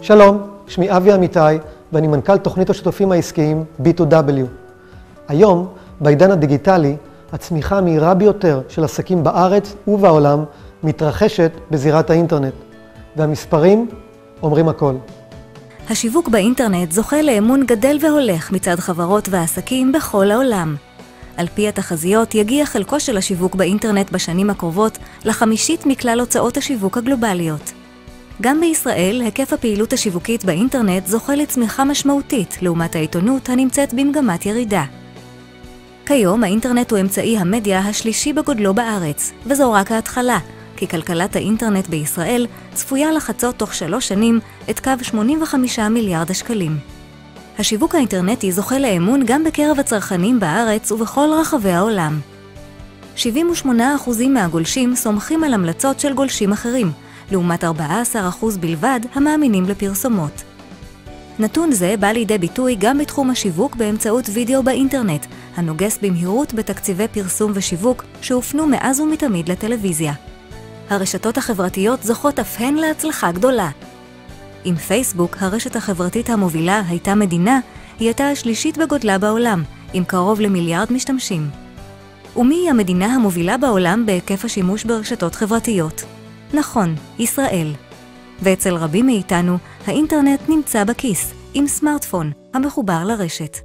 שלום, שמי אבי אמיתי ואני מנכ"ל תוכנית השותפים העסקיים B2W. היום, בעידן הדיגיטלי, הצמיחה המהירה ביותר של עסקים בארץ ובעולם מתרחשת בזירת האינטרנט, והמספרים אומרים הכל. השיווק באינטרנט זוכה לאמון גדל והולך מצד חברות ועסקים בכל העולם. על פי התחזיות יגיע חלקו של השיווק באינטרנט בשנים הקרובות ל50% מכלל הוצאות השיווק הגלובליות. גם בישראל, היקף הפעילות השיווקית באינטרנט זוכה לצמיחה משמעותית לעומת העיתונות הנמצאת במגמת ירידה. כיום האינטרנט הוא אמצעי המדיה השלישי בגודלו בארץ, וזו רק ההתחלה, כי כלכלת האינטרנט בישראל צפויה לחצות תוך 3 שנים את קו 85 מיליארד השקלים. השיווק האינטרנטי זוכה לאמון גם בקרב הצרכנים בארץ ובכל רחבי העולם. 78% מהגולשים סומכים על המלצות של גולשים אחרים, לעומת 14% בלבד המאמינים לפרסומות. נתון זה בא לידי ביטוי גם בתחום השיווק באמצעות וידאו באינטרנט, הנוגס במהירות בתקציבי פרסום ושיווק שהופנו מאז ומתמיד לטלוויזיה. הרשתות החברתיות זוכות אף הן להצלחה גדולה. אם פייסבוק, הרשת החברתית המובילה, הייתה מדינה, היא הייתה השלישית בגודלה בעולם, עם קרוב למיליארד משתמשים. ומי המדינה המובילה בעולם בהיקף השימוש ברשתות חברתיות? נכון, ישראל. ואצל רבים מאיתנו, האינטרנט נמצא בכיס, עם סמארטפון, המחובר לרשת.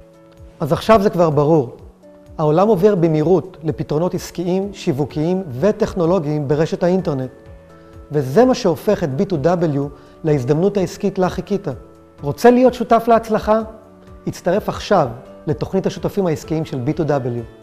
אז עכשיו זה כבר ברור. העולם עובר במהירות לפתרונות עסקיים, שיווקיים וטכנולוגיים ברשת האינטרנט. וזה מה שהופך את B2W להזדמנות העסקית לה חיכית. רוצה להיות שותף להצלחה? הצטרף עכשיו לתוכנית השותפים העסקיים של B2W.